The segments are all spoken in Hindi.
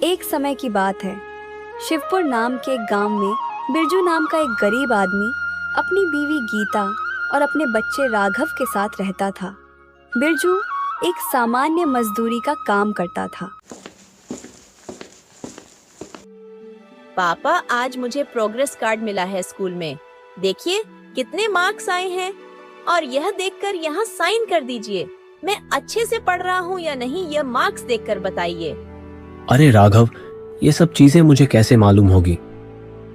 एक समय की बात है। शिवपुर नाम के एक गांव में बिरजू नाम का एक गरीब आदमी अपनी बीवी गीता और अपने बच्चे राघव के साथ रहता था। बिरजू एक सामान्य मजदूरी का काम करता था। पापा, आज मुझे प्रोग्रेस कार्ड मिला है स्कूल में। देखिए कितने मार्क्स आए हैं, और यह देखकर यहाँ साइन कर दीजिए। मैं अच्छे से पढ़ रहा हूँ या नहीं, यह मार्क्स देखकर बताइए। अरे राघव, ये सब चीजें मुझे कैसे मालूम होगी?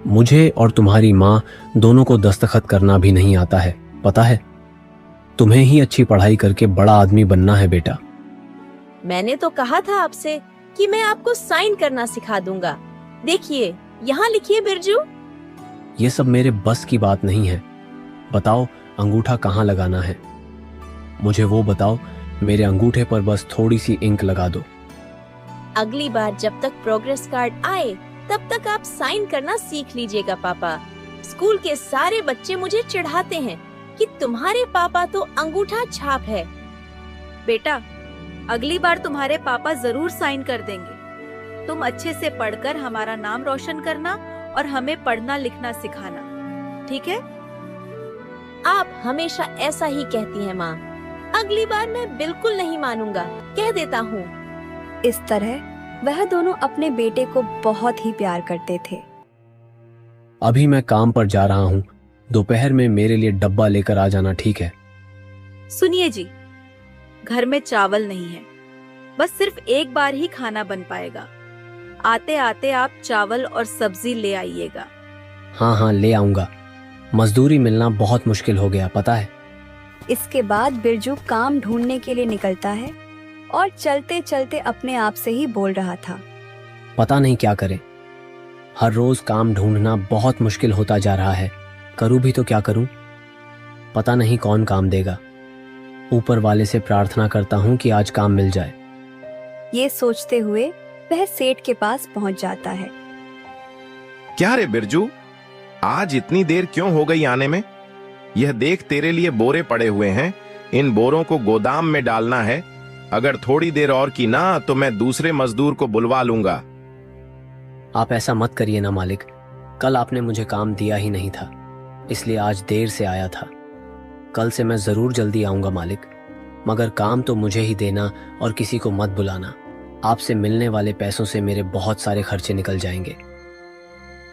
मुझे और तुम्हारी माँ दोनों को दस्तखत करना भी नहीं आता है, पता है? तुम्हें ही अच्छी पढ़ाई करके बड़ा आदमी बनना है बेटा। मैंने तो कहा था आपसे कि मैं आपको साइन करना सिखा दूंगा। देखिए, यहाँ लिखिए बिरजू। ये सब मेरे बस की बात नहीं है। बताओ अंगूठा कहाँ लगाना है? मुझे वो बताओ, मेरे अंगूठे पर बस थोड़ी सी इंक लगा दो। अगली बार जब तक प्रोग्रेस कार्ड आए तब तक आप साइन करना सीख लीजिएगा पापा। स्कूल के सारे बच्चे मुझे चिढ़ाते हैं कि तुम्हारे पापा तो अंगूठा छाप है। बेटा, अगली बार तुम्हारे पापा जरूर साइन कर देंगे। तुम अच्छे से पढ़कर हमारा नाम रोशन करना और हमें पढ़ना लिखना सिखाना, ठीक है? आप हमेशा ऐसा ही कहती हैं माँ। अगली बार मैं बिल्कुल नहीं मानूंगा, कह देता हूँ। इस तरह वह दोनों अपने बेटे को बहुत ही प्यार करते थे। अभी मैं काम पर जा रहा हूँ, दोपहर में मेरे लिए डब्बा लेकर आ जाना, ठीक है? सुनिए जी, घर में चावल नहीं है, बस सिर्फ एक बार ही खाना बन पाएगा। आते आते आप चावल और सब्जी ले आइएगा। हाँ हाँ, ले आऊंगा। मजदूरी मिलना बहुत मुश्किल हो गया, पता है? इसके बाद बिरजू काम ढूंढने के लिए निकलता है और चलते चलते अपने आप से ही बोल रहा था, पता नहीं क्या करें। हर रोज काम ढूंढना बहुत मुश्किल होता जा रहा है। करूं भी तो क्या करूं? पता नहीं कौन काम देगा। ऊपर वाले से प्रार्थना करता हूं कि आज काम मिल जाए। ये सोचते हुए वह सेठ के पास पहुंच जाता है। क्या रे बिरजू, आज इतनी देर क्यों हो गई आने में? यह देख, तेरे लिए बोरे पड़े हुए हैं। इन बोरों को गोदाम में डालना है। अगर थोड़ी देर और की ना तो मैं दूसरे मजदूर को बुलवा लूंगा। आप ऐसा मत करिए ना मालिक। कल आपने मुझे काम दिया ही नहीं था, इसलिए आज देर से आया था। कल से मैं जरूर जल्दी आऊंगा मालिक, मगर काम तो मुझे ही देना और किसी को मत बुलाना। आपसे मिलने वाले पैसों से मेरे बहुत सारे खर्चे निकल जाएंगे।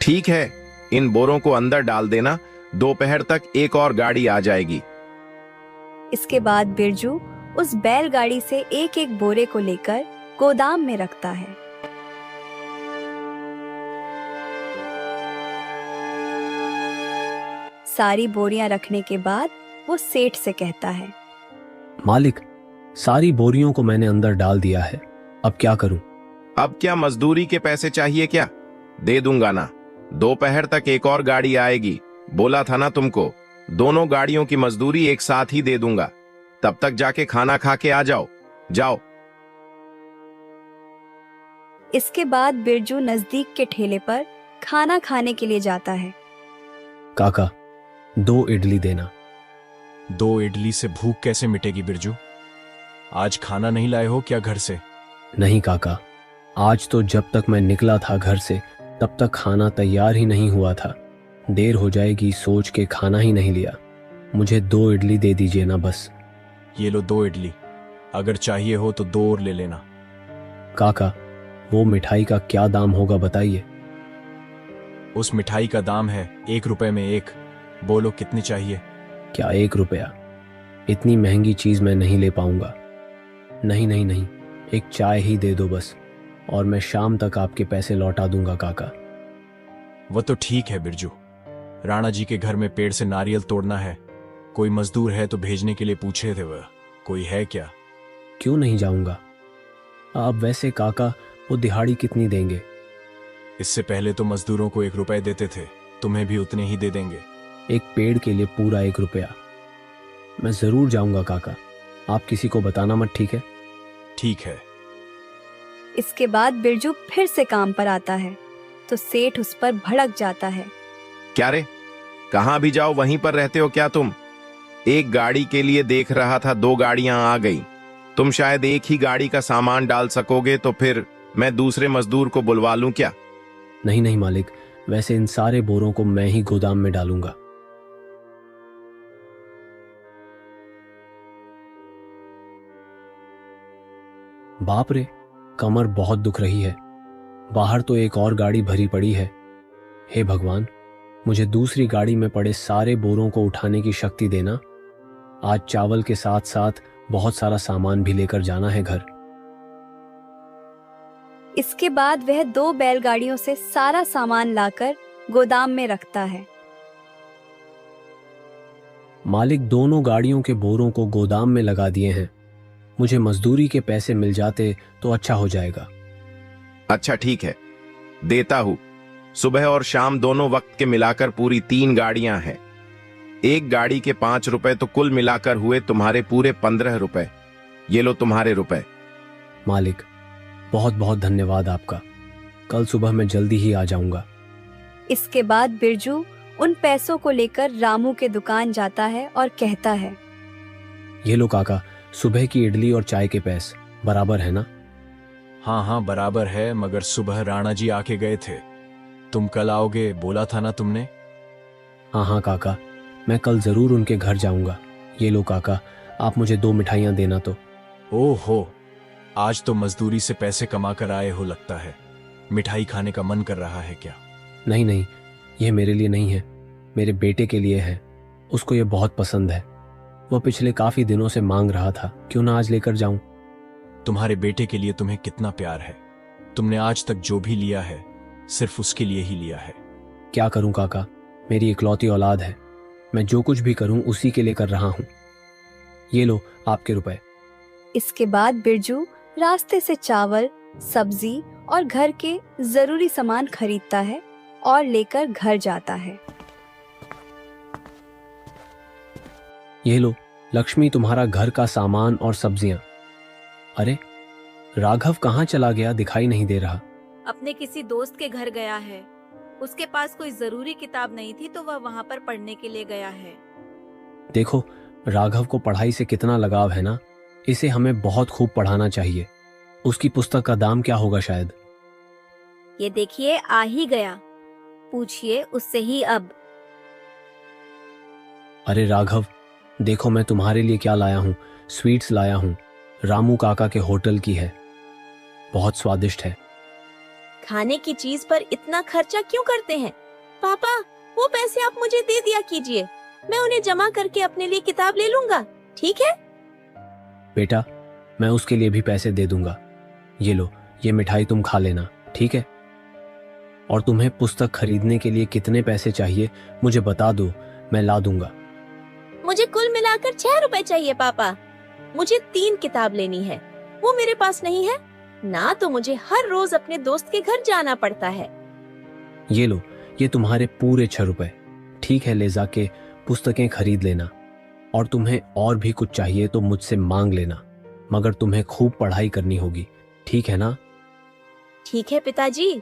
ठीक है, इन बोरों को अंदर डाल देना। दोपहर तक एक और गाड़ी आ जाएगी। इसके बाद बिरजू उस बैलगाड़ी से एक एक बोरे को लेकर गोदाम में रखता है। सारी बोरियां रखने के बाद वो सेठ से कहता है, मालिक, सारी बोरियों को मैंने अंदर डाल दिया है, अब क्या करूं? अब क्या मजदूरी के पैसे चाहिए क्या? दे दूंगा ना। दोपहर तक एक और गाड़ी आएगी, बोला था ना तुमको। दोनों गाड़ियों की मजदूरी एक साथ ही दे दूंगा। तब तक जाके खाना खा के आ जाओ। जाओ। इसके बाद बिरजू नजदीक के ठेले पर खाना खाने के लिए जाता है। काका, 2 इडली देना। 2 इडली से भूख कैसे मिटेगी बिरजू? आज खाना नहीं लाए हो क्या घर से? नहीं काका, आज तो जब तक मैं निकला था घर से तब तक खाना तैयार ही नहीं हुआ था। देर हो जाएगी सोच के खाना ही नहीं लिया। मुझे 2 इडली दे दीजिए ना बस। ये लो 2 इडली, अगर चाहिए हो तो 2 और ले लेना। काका, वो मिठाई का क्या दाम होगा बताइए? उस मिठाई का दाम है 1 रुपए में 1। बोलो कितनी चाहिए? क्या 1 रुपया? इतनी महंगी चीज मैं नहीं ले पाऊंगा। नहीं नहीं नहीं, एक चाय ही दे दो बस, और मैं शाम तक आपके पैसे लौटा दूंगा काका। वो तो ठीक है बिरजू। राणा जी के घर में पेड़ से नारियल तोड़ना है। कोई मजदूर है तो भेजने के लिए पूछे थे वह। कोई है क्या? क्यों नहीं जाऊंगा। आप वैसे काका, वो दिहाड़ी कितनी देंगे? इससे पहले तो मजदूरों को 1 रुपए देते थे, तुम्हें भी उतने ही दे देंगे। एक पेड़ के लिए पूरा 1 रुपया? मैं जरूर जाऊंगा काका, आप किसी को बताना मत, ठीक है? ठीक है। इसके बाद बिरजू फिर से काम पर आता है तो सेठ उस पर भड़क जाता है। क्या रे, कहां भी जाओ वहीं पर रहते हो क्या तुम? एक गाड़ी के लिए देख रहा था, 2 गाड़ियां आ गई। तुम शायद एक ही गाड़ी का सामान डाल सकोगे, तो फिर मैं दूसरे मजदूर को बुलवा लूं क्या? नहीं नहीं मालिक, वैसे इन सारे बोरों को मैं ही गोदाम में डालूंगा। बाप रे, कमर बहुत दुख रही है। बाहर तो एक और गाड़ी भरी पड़ी है। हे भगवान, मुझे दूसरी गाड़ी में पड़े सारे बोरों को उठाने की शक्ति देना। आज चावल के साथ साथ बहुत सारा सामान भी लेकर जाना है घर। इसके बाद वह 2 बैलगाड़ियों से सारा सामान लाकर गोदाम में रखता है। मालिक दोनों गाड़ियों के बोरों को गोदाम में लगा दिए हैं। मुझे मजदूरी के पैसे मिल जाते तो अच्छा हो जाएगा। अच्छा ठीक है, देता हूं। सुबह और शाम दोनों वक्त के मिलाकर पूरी 3 गाड़ियां हैं। एक गाड़ी के 5 रुपए, तो कुल मिलाकर हुए तुम्हारे पूरे 15 रुपए। ये लो तुम्हारे रुपए। मालिक बहुत बहुत धन्यवाद आपका। कल सुबह मैं जल्दी ही आ जाऊंगा। इसके बाद बिरजू उन पैसों को लेकर रामू के दुकान जाता है और कहता है, ये लो काका, सुबह की इडली और चाय के पैसे बराबर है ना? हाँ हाँ बराबर है, मगर सुबह राणा जी आके गए थे। तुम कल आओगे बोला था ना तुमने? हाँ हाँ काका, मैं कल जरूर उनके घर जाऊंगा। ये लो काका, आप मुझे 2 मिठाइयाँ देना तो। ओहो, आज तो मजदूरी से पैसे कमा कर आए हो लगता है। मिठाई खाने का मन कर रहा है क्या? नहीं नहीं, यह मेरे लिए नहीं है, मेरे बेटे के लिए है। उसको ये बहुत पसंद है। वो पिछले काफी दिनों से मांग रहा था, क्यों ना आज लेकर जाऊं। तुम्हारे बेटे के लिए तुम्हें कितना प्यार है। तुमने आज तक जो भी लिया है सिर्फ उसके लिए ही लिया है। क्या करूं काका, मेरी इकलौती औलाद है। मैं जो कुछ भी करूं उसी के लिए कर रहा हूं। ये लो आपके रुपए। इसके बाद बिरजू रास्ते से चावल, सब्जी और घर के जरूरी सामान खरीदता है और लेकर घर जाता है। ये लो लक्ष्मी, तुम्हारा घर का सामान और सब्जियां। अरे राघव कहाँ चला गया, दिखाई नहीं दे रहा। अपने किसी दोस्त के घर गया है। उसके पास कोई जरूरी किताब नहीं थी तो वह वहाँ पर पढ़ने के लिए गया है। देखो, राघव को पढ़ाई से कितना लगाव है ना। इसे हमें बहुत खूब पढ़ाना चाहिए। उसकी पुस्तक का दाम क्या होगा शायद? ये देखिए, आ ही गया। पूछिए उससे ही अब। अरे राघव, देखो मैं तुम्हारे लिए क्या लाया हूँ। स्वीट्स लाया हूँ, रामू काका के होटल की है, बहुत स्वादिष्ट है। खाने की चीज पर इतना खर्चा क्यों करते हैं? पापा, वो पैसे आप मुझे दे दिया कीजिए। मैं उन्हें जमा करके अपने लिए किताब ले लूंगा, ठीक है? बेटा, मैं उसके लिए भी पैसे दे दूंगा। ये लो, ये मिठाई तुम खा लेना, ठीक है? और तुम्हें पुस्तक खरीदने के लिए कितने पैसे चाहिए मुझे बता दो, मैं ला दूंगा। मुझे कुल मिलाकर 6 रुपए चाहिए पापा। मुझे 3 किताब लेनी है, वो मेरे पास नहीं है ना, तो मुझे हर रोज अपने दोस्त के घर जाना पड़ता है। ये लो, ये तुम्हारे पूरे 6 रुपए। ठीक है, ले जाके पुस्तकें खरीद लेना। और तुम्हें और भी कुछ चाहिए तो मुझसे मांग लेना, मगर तुम्हें खूब पढ़ाई करनी होगी, ठीक है ना? ठीक है पिताजी।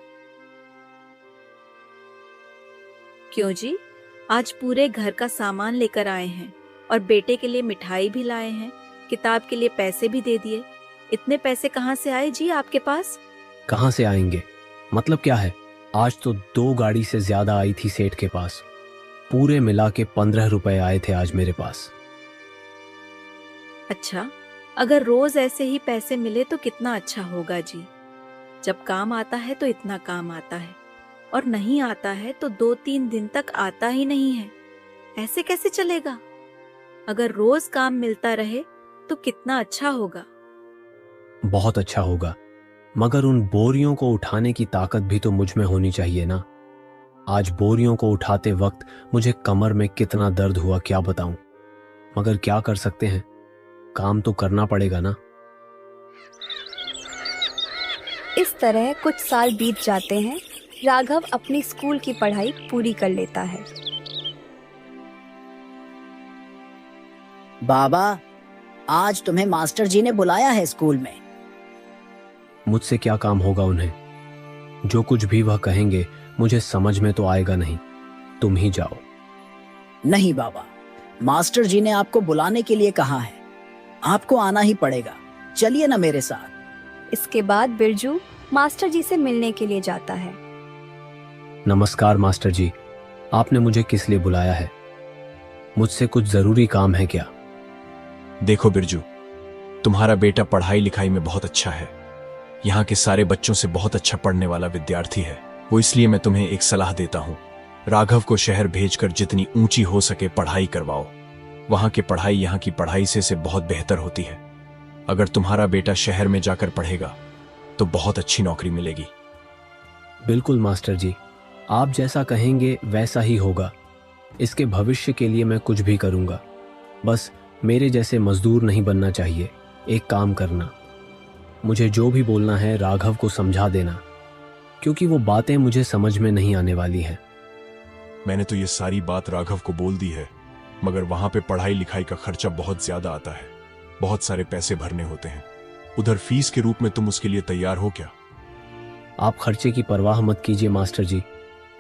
क्यों जी, आज पूरे घर का सामान लेकर आए हैं और बेटे के लिए मिठाई भी लाए हैं, किताब के लिए पैसे भी दे दिए। इतने पैसे कहाँ से आए जी आपके पास? कहाँ से आएंगे? मतलब क्या है? आज तो 2 गाड़ी से ज्यादा आई थी सेठ के पास। पूरे मिला के 15 रुपए आए थे आज मेरे पास। अच्छा, अगर रोज ऐसे ही पैसे मिले तो कितना अच्छा होगा जी। जब काम आता है तो इतना काम आता है, और नहीं आता है तो 2-3 दिन तक आता ही नहीं है। ऐसे कैसे चलेगा? अगर रोज काम मिलता रहे तो कितना अच्छा होगा। बहुत अच्छा होगा, मगर उन बोरियों को उठाने की ताकत भी तो मुझ में होनी चाहिए ना। आज बोरियों को उठाते वक्त मुझे कमर में कितना दर्द हुआ क्या बताऊं, मगर क्या कर सकते हैं, काम तो करना पड़ेगा ना। इस तरह कुछ साल बीत जाते हैं। राघव अपनी स्कूल की पढ़ाई पूरी कर लेता है। बाबा, आज तुम्हें मास्टर जी ने बुलाया है स्कूल में। मुझसे क्या काम होगा उन्हें? जो कुछ भी वह कहेंगे मुझे समझ में तो आएगा नहीं। तुम ही जाओ। नहीं बाबा, मास्टर जी ने आपको बुलाने के लिए कहा है, आपको आना ही पड़ेगा। चलिए ना मेरे साथ। इसके बाद बिरजू मास्टर जी से मिलने के लिए जाता है। नमस्कार मास्टर जी, आपने मुझे किस लिए बुलाया है? मुझसे कुछ जरूरी काम है क्या? देखो बिरजू, तुम्हारा बेटा पढ़ाई लिखाई में बहुत अच्छा है। यहाँ के सारे बच्चों से बहुत अच्छा पढ़ने वाला विद्यार्थी है। वो इसलिए मैं तुम्हें एक सलाह देता हूँ, राघव को शहर भेजकर जितनी ऊंची हो सके पढ़ाई करवाओ। वहाँ की पढ़ाई यहाँ की पढ़ाई से बहुत बेहतर होती है। अगर तुम्हारा बेटा शहर में जाकर पढ़ेगा तो बहुत अच्छी नौकरी मिलेगी। बिल्कुल मास्टर जी, आप जैसा कहेंगे वैसा ही होगा। इसके भविष्य के लिए मैं कुछ भी करूँगा। बस मेरे जैसे मजदूर नहीं बनना चाहिए। एक काम करना, मुझे जो भी बोलना है राघव को समझा देना, क्योंकि वो बातें मुझे समझ में नहीं आने वाली हैं। मैंने तो ये सारी बात राघव को बोल दी है, मगर वहां पे पढ़ाई लिखाई का खर्चा बहुत ज्यादा आता है। बहुत सारे पैसे भरने होते हैं। उधर फीस के रूप में तुम उसके लिए तैयार हो क्या? आप खर्चे की परवाह मत कीजिए मास्टर जी,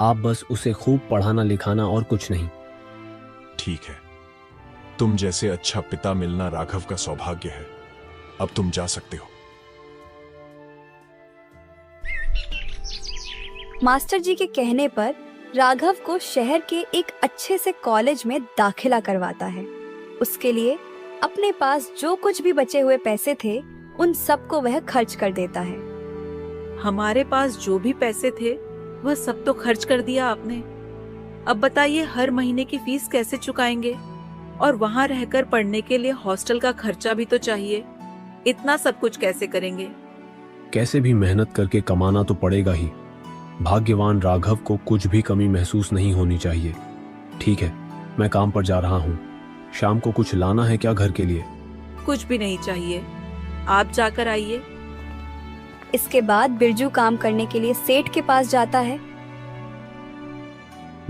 आप बस उसे खूब पढ़ाना लिखाना और कुछ नहीं। ठीक है, तुम जैसे अच्छा पिता मिलना राघव का सौभाग्य है। अब तुम जा सकते हो। मास्टर जी के कहने पर राघव को शहर के एक अच्छे से कॉलेज में दाखिला करवाता है। उसके लिए अपने पास जो कुछ भी बचे हुए पैसे थे उन सबको वह खर्च कर देता है। हमारे पास जो भी पैसे थे वह सब तो खर्च कर दिया आपने। अब बताइए हर महीने की फीस कैसे चुकाएंगे? और वहां रहकर पढ़ने के लिए हॉस्टल का खर्चा भी तो चाहिए। इतना सब कुछ कैसे करेंगे? कैसे भी मेहनत करके कमाना तो पड़ेगा ही। भाग्यवान राघव को कुछ भी कमी महसूस नहीं होनी चाहिए। ठीक है, मैं काम पर जा रहा हूँ। शाम को कुछ लाना है क्या घर के लिए? कुछ भी नहीं चाहिए, आप जाकर आइए। इसके बाद बिरजू काम करने के लिए सेठ के पास जाता है।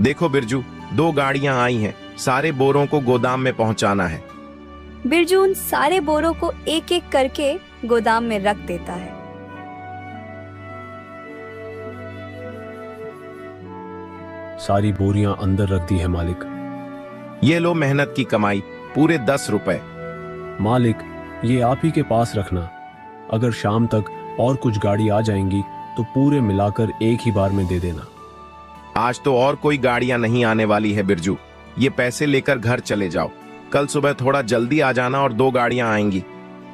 देखो बिरजू, 2 गाड़ियां आई हैं। सारे बोरों को गोदाम में पहुंचाना है। बिरजू उन सारे बोरों को एक एक करके गोदाम में रख देता है। सारी बोरियां अंदर रख दी है मालिक। ये लो मेहनत की कमाई, पूरे 10 रुपए। मालिक, ये आप ही के पास रखना। अगर शाम तक और कुछ गाड़ी आ जाएंगी तो पूरे मिलाकर एक ही बार में दे देना। आज तो और कोई गाड़ियां नहीं आने वाली है बिरजू। ये पैसे लेकर घर चले जाओ। कल सुबह थोड़ा जल्दी आ जाना और 2 गाड़ियां आएंगी।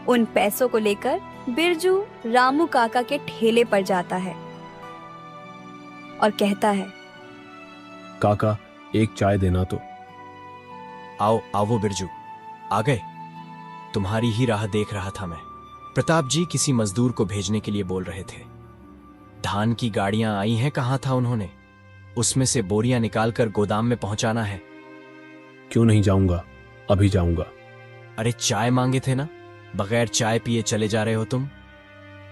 उन पैसों को लेकर बिरजू रामू काका के ठेले पर जाता है और कहता है, काका, एक चाय देना तो। आओ आओ बिरजू, आ गए। तुम्हारी ही राह देख रहा था मैं। प्रताप जी किसी मजदूर को भेजने के लिए बोल रहे थे। धान की गाड़ियां आई हैं, कहाँ था उन्होंने? उसमें से बोरियां निकालकर गोदाम में पहुंचाना है। क्यों नहीं जाऊंगा, अभी जाऊंगा। अरे चाय मांगे थे ना, बगैर चाय पिए चले जा रहे हो तुम।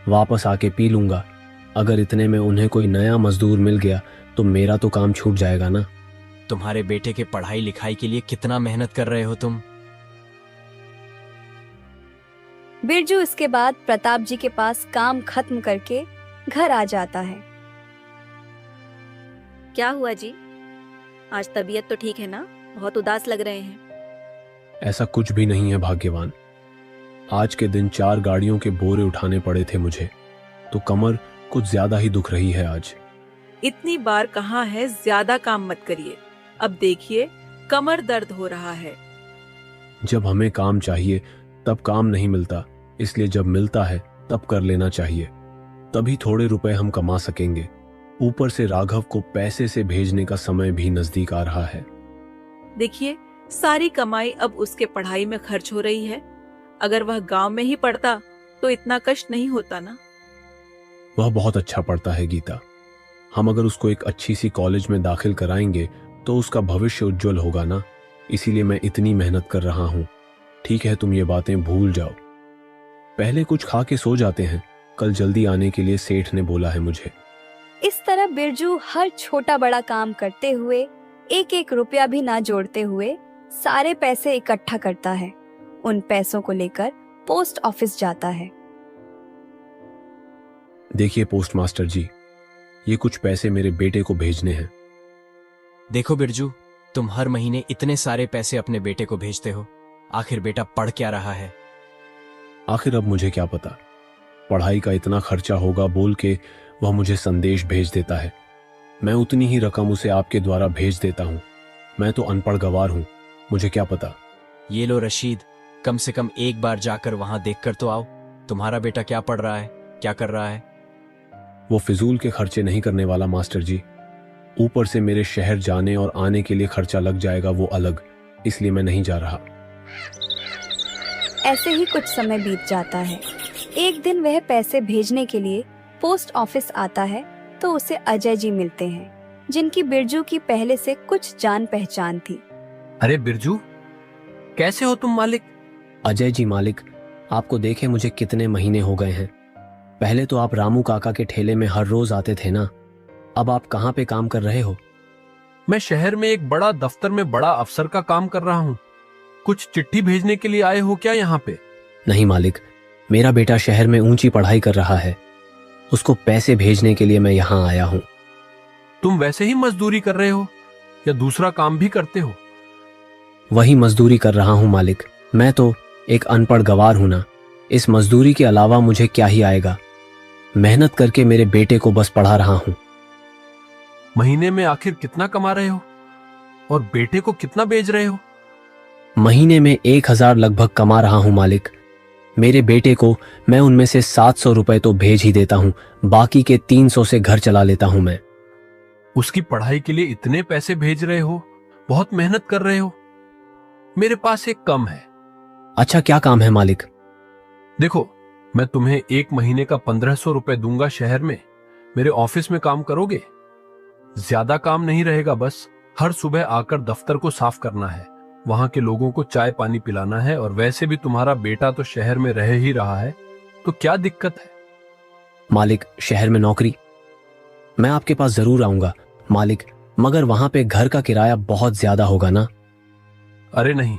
वापस आके पी लूंगा। अगर इतने में उन्हें कोई नया मजदूर मिल गया तो मेरा तो काम छूट जाएगा ना। तुम्हारे बेटे के पढ़ाई लिखाई के लिए कितना मेहनत कर रहे हो तुम। बिरजू इसके बाद प्रताप जी के पास काम खत्म करके घर आ जाता है। क्या हुआ जी? आज तबीयत तो ठीक है ना? बहुत उदास लग रहे हैं। ऐसा कुछ भी नहीं है भाग्यवान। आज के दिन 4 गाड़ियों के बोरे उठाने पड़े थे मुझे, तो कमर कुछ ज्यादा ही दुख रही है आज। इतनी बार कहा है ज्यादा काम मत करिए। अब देखिए कमर दर्द हो रहा है। जब हमें काम चाहिए तब काम नहीं मिलता, इसलिए जब मिलता है तब कर लेना चाहिए। तभी थोड़े रुपए हम कमा सकेंगे। ऊपर से राघव को पैसे से भेजने का समय भी नजदीक आ रहा है। देखिए सारी कमाई अब उसके पढ़ाई में खर्च हो रही है। अगर वह गांव में ही पढ़ता तो इतना कष्ट नहीं होता ना। वह बहुत अच्छा पढ़ता है गीता। हम अगर उसको एक अच्छी सी कॉलेज में दाखिल कराएंगे तो उसका भविष्य उज्जवल होगा ना। इसीलिए मैं इतनी मेहनत कर रहा हूँ। ठीक है, तुम ये बातें भूल जाओ। पहले कुछ खा के सो जाते हैं। कल जल्दी आने के लिए सेठ ने बोला है मुझे। इस तरह बिरजू हर छोटा बड़ा काम करते हुए एक एक रुपया भी ना जोड़ते हुए सारे पैसे इकट्ठा करता है। उन पैसों को लेकर पोस्ट ऑफिस जाता है। देखिए पोस्ट मास्टर जी, ये कुछ पैसे मेरे बेटे को भेजने हैं। देखो बिरजू, तुम हर महीने इतने सारे पैसे अपने बेटे को भेजते हो, आखिर बेटा पढ़ क्या रहा है? आखिर अब मुझे क्या पता, पढ़ाई का इतना खर्चा होगा बोल के वह मुझे संदेश भेज देता है। मैं उतनी ही रकम उसे आपके द्वारा भेज देता हूँ। मैं तो अनपढ़ गवार हूँ, मुझे क्या पता। ये लो रशीद, कम से कम एक बार जाकर वहां देखकर तो आओ। तुम्हारा बेटा क्या पढ़ रहा है, क्या कर रहा है? वो फिजूल के खर्चे नहीं करने वाला मास्टर जी। ऊपर से मेरे शहर जाने और आने के लिए खर्चा लग जाएगा वो अलग, इसलिए मैं नहीं जा रहा। ऐसे ही कुछ समय बीत जाता है। एक दिन वह पैसे भेजने के लिए पोस्ट ऑफिस आता है तो उसे अजय जी मिलते हैं, जिनकी बिरजू की पहले से कुछ जान पहचान थी। अरे बिरजू, कैसे हो तुम मालिक? अजय जी मालिक, आपको देखे मुझे कितने महीने हो गए हैं। पहले तो आप रामू काका के ठेले में हर रोज आते थे ना, अब आप कहाँ पे काम कर रहे हो? मैं शहर में एक बड़ा दफ्तर में बड़ा अफसर का काम कर रहा हूँ। कुछ चिट्ठी भेजने के लिए आए हो क्या यहाँ पे? नहीं मालिक, मेरा बेटा शहर में ऊंची पढ़ाई कर रहा है, उसको पैसे भेजने के लिए मैं यहाँ आया हूँ। तुम वैसे ही मजदूरी कर रहे हो या दूसरा काम भी करते हो? वही मजदूरी कर रहा हूँ मालिक, मैं तो एक अनपढ़ गवार हूं ना। इस मजदूरी के अलावा मुझे क्या ही आएगा। मेहनत करके मेरे बेटे को बस पढ़ा रहा हूं। महीने में आखिर कितना कमा रहे हो और बेटे को कितना भेज रहे हो? महीने में 1000 लगभग कमा रहा हूं मालिक। मेरे बेटे को मैं उनमें से 700 रुपए तो भेज ही देता हूं, बाकी के 300 से घर चला लेता हूं मैं। उसकी पढ़ाई के लिए इतने पैसे भेज रहे हो, बहुत मेहनत कर रहे हो। मेरे पास एक कम है। अच्छा, क्या काम है मालिक? देखो, मैं तुम्हें एक महीने का 1500 रुपए दूंगा। शहर में मेरे ऑफिस में काम करोगे। ज्यादा काम नहीं रहेगा, बस हर सुबह आकर दफ्तर को साफ करना है, वहां के लोगों को चाय पानी पिलाना है। और वैसे भी तुम्हारा बेटा तो शहर में रह ही रहा है, तो क्या दिक्कत है? मालिक, शहर में नौकरी? मैं आपके पास जरूर आऊंगा मालिक, मगर वहां पे घर का किराया बहुत ज्यादा होगा ना। अरे नहीं,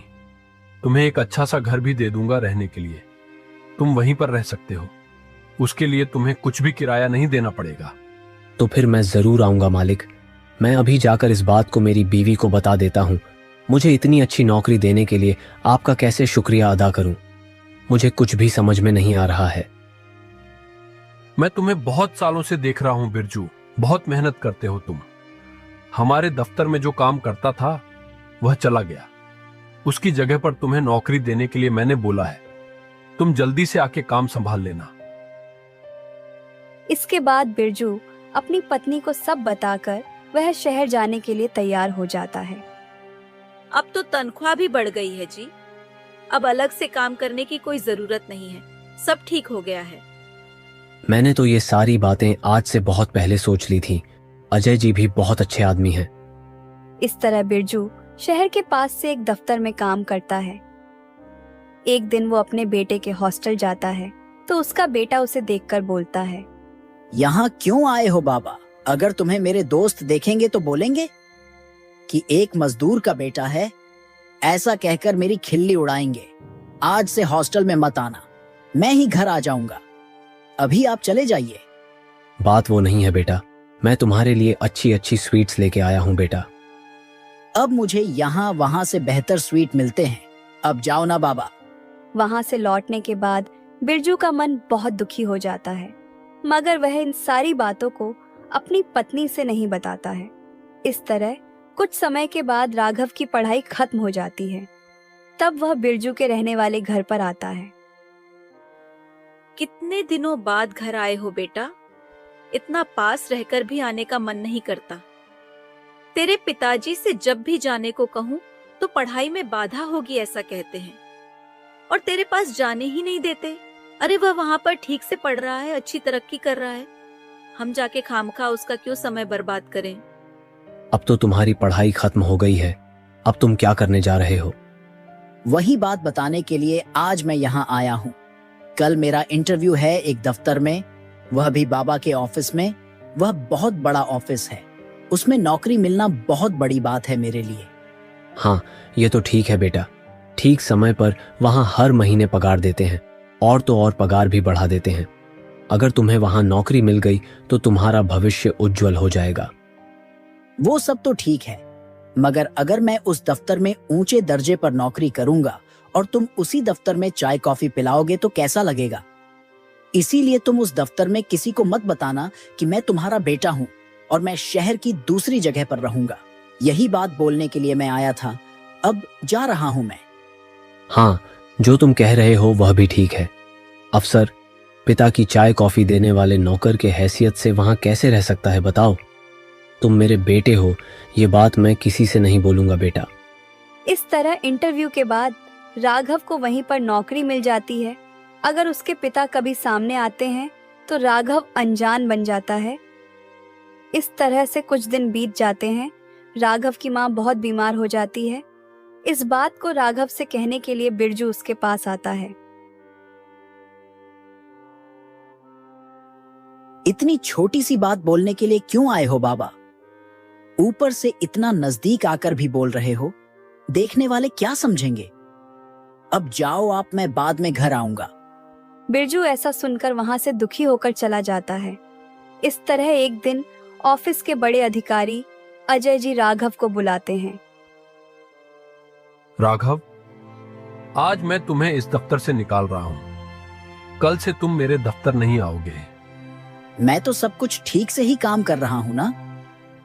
तुम्हें एक अच्छा सा घर भी दे दूंगा रहने के लिए। तुम वहीं पर रह सकते हो, उसके लिए तुम्हें कुछ भी किराया नहीं देना पड़ेगा। तो फिर मैं जरूर आऊंगा मालिक। मैं अभी जाकर इस बात को मेरी बीवी को बता देता हूं। मुझे इतनी अच्छी नौकरी देने के लिए आपका कैसे शुक्रिया अदा करूं, मुझे कुछ भी समझ में नहीं आ रहा है। मैं तुम्हें बहुत सालों से देख रहा हूं बिरजू, बहुत मेहनत करते हो तुम। हमारे दफ्तर में जो काम करता था वह चला गया, उसकी जगह पर तुम्हें नौकरी देने के लिए मैंने बोला है। तुम जल्दी से आके काम संभाल लेना। इसके बाद बिरजू अपनी पत्नी को सब बताकर वह शहर जाने के लिए तैयार हो जाता है। अब तो तनख्वाह भी बढ़ गई है जी, अब अलग से काम करने की कोई जरूरत नहीं है, सब ठीक हो गया है। मैंने तो ये सारी बातें आज से बहुत पहले सोच ली थी। अजय जी भी बहुत अच्छे आदमी हैं। इस तरह बिरजू शहर के पास से एक दफ्तर में काम करता है। एक दिन वो अपने बेटे के हॉस्टल जाता है तो उसका बेटा उसे देखकर बोलता है, यहाँ क्यों आए हो बाबा? अगर तुम्हें मेरे दोस्त देखेंगे तो बोलेंगे कि एक मजदूर का बेटा है, ऐसा कहकर मेरी खिल्ली उड़ाएंगे। आज से हॉस्टल में मत आना, मैं ही घर आ जाऊंगा। अभी आप चले जाइए। बात वो नहीं है बेटा, मैं तुम्हारे लिए अच्छी अच्छी स्वीट्स लेके आया हूँ बेटा। अब मुझे यहाँ वहाँ से बेहतर स्वीट मिलते हैं, अब जाओ ना बाबा। वहां से लौटने के बाद बिरजू का मन बहुत दुखी हो जाता है, मगर वह इन सारी बातों को अपनी पत्नी से नहीं बताता है। इस तरह कुछ समय के बाद राघव की पढ़ाई खत्म हो जाती है। तब वह बिरजू के रहने वाले घर पर आता है। कितने दिनों बाद घर आए हो बेटा? इतना पास रहकर भी आने का मन नहीं करता। तेरे पिताजी से जब भी जाने को कहूं तो पढ़ाई में बाधा होगी ऐसा कहते हैं, और तेरे पास जाने ही नहीं देते। अरे वह वहां पर ठीक से पढ़ रहा है, अच्छी तरक्की कर रहा है, हम जाके खामखा उसका क्यों समय बर्बाद करें? अब तो तुम्हारी पढ़ाई खत्म हो गई है, अब तुम क्या करने जा रहे हो? वही बात बताने के लिए आज मैं यहाँ आया हूँ। कल मेरा इंटरव्यू है एक दफ्तर में, वह भी बाबा के ऑफिस में। वह बहुत बड़ा ऑफिस है, उसमें नौकरी मिलना बहुत बड़ी बात है मेरे लिए। हाँ, ये तो ठीक है बेटा। ठीक समय पर वहाँ हर महीने पगार देते हैं, और तो और पगार भी बढ़ा देते हैं। अगर तुम्हें वहाँ नौकरी मिल गई तो तुम्हारा भविष्य उज्जवल हो जाएगा। वो सब तो ठीक है, मगर अगर मैं उस दफ्तर में ऊंचे दर्जे पर नौकरी करूंगा और तुम उसी दफ्तर में चाय कॉफी पिलाओगे तो कैसा लगेगा? इसीलिए तुम उस दफ्तर में किसी को मत बताना कि मैं तुम्हारा बेटा हूँ और मैं शहर की दूसरी जगह पर रहूंगा। यही बात बोलने के लिए मैं आया था। अब जा रहा हूँ मैं। हाँ, जो तुम कह रहे हो वह भी ठीक है। अफसर, पिता की चाय कॉफी देने वाले नौकर के हैसियत से वहां कैसे रह सकता है बताओ? तुम मेरे बेटे हो, ये बात मैं किसी से नहीं बोलूंगा बेटा। इस तरह इंटरव्यू के बाद राघव को वहीं पर नौकरी मिल जाती है। अगर उसके पिता कभी सामने आते हैं तो राघव अनजान बन जाता है। इस तरह से कुछ दिन बीत जाते हैं। राघव की माँ बहुत बीमार हो जाती है। इस बात को राघव से कहने के लिए बिरजू उसके पास आता है। इतनी छोटी सी बात बोलने के लिए क्यों आए हो बाबा? ऊपर से इतना नजदीक आकर भी बोल रहे हो। देखने वाले क्या समझेंगे? अब जाओ आप, मैं बाद में घर आऊंगा। बिरजू ऐसा सुनकर वहां से दुखी होकर चला जाता है। इस तरह एक दिन ऑफिस के बड़े अधिकारी अजय जी राघव को बुलाते हैं। राघव, आज मैं तुम्हें इस दफ्तर से निकाल रहा हूं। कल से तुम मेरे दफ्तर नहीं आओगे। मैं तो सब कुछ ठीक से ही काम कर रहा हूँ ना,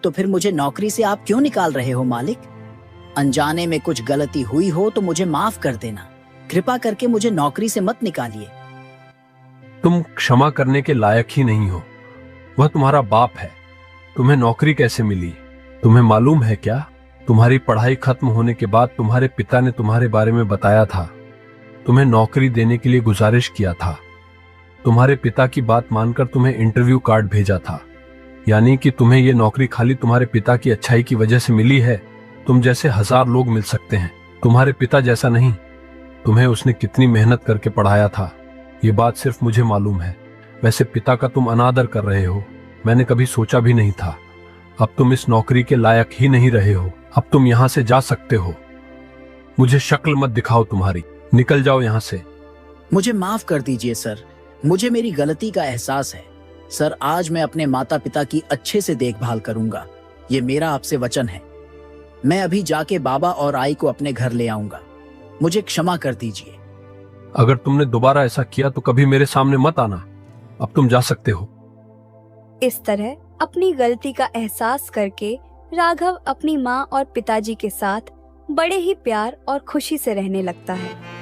तो फिर मुझे नौकरी से आप क्यों निकाल रहे हो मालिक? अनजाने में कुछ गलती हुई हो तो मुझे माफ कर देना। कृपा करके मुझे नौकरी से मत निकालिए। तुम क्षमा करने के लायक ही नहीं हो। वह तुम्हारा बाप है। तुम्हें नौकरी कैसे मिली? तुम्हें मालूम है क्या? तुम्हारी पढ़ाई खत्म होने के बाद तुम्हारे पिता ने तुम्हारे बारे में बताया था। तुम्हें नौकरी देने के लिए गुजारिश किया था। तुम्हारे पिता की बात मानकर तुम्हें इंटरव्यू कार्ड भेजा था। यानी कि तुम्हें यह नौकरी खाली तुम्हारे पिता की अच्छाई की वजह से मिली है। तुम जैसे 1000 लोग मिल सकते हैं, तुम्हारे पिता जैसा नहीं। तुम्हें उसने कितनी मेहनत करके पढ़ाया था, ये बात सिर्फ मुझे मालूम है। वैसे पिता का तुम अनादर कर रहे हो, मैंने कभी सोचा भी नहीं था। अब तुम इस नौकरी के लायक ही नहीं रहे हो। अब तुम यहाँ से जा सकते हो। मुझे शक्ल मत दिखाओ तुम्हारी। निकल जाओ यहाँ से। मुझे माफ कर दीजिए सर, मुझे मेरी गलती का एहसास है। सर, आज मैं अपने माता पिता की अच्छे से देखभाल करूंगा। ये मेरा आपसे वचन है। मैं अभी जाके बाबा और आई को अपने घर ले आऊंगा। मुझे क्षमा कर दीजिए। अगर तुमने दोबारा ऐसा किया तो कभी मेरे सामने मत आना। अब तुम जा सकते हो। इस तरह अपनी गलती का एहसास करके राघव अपनी माँ और पिताजी के साथ बड़े ही प्यार और खुशी से रहने लगता है।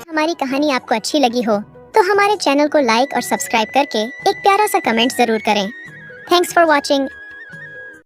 हमारी कहानी आपको अच्छी लगी हो तो हमारे चैनल को लाइक और सब्सक्राइब करके एक प्यारा सा कमेंट जरूर करें। Thanks for watching.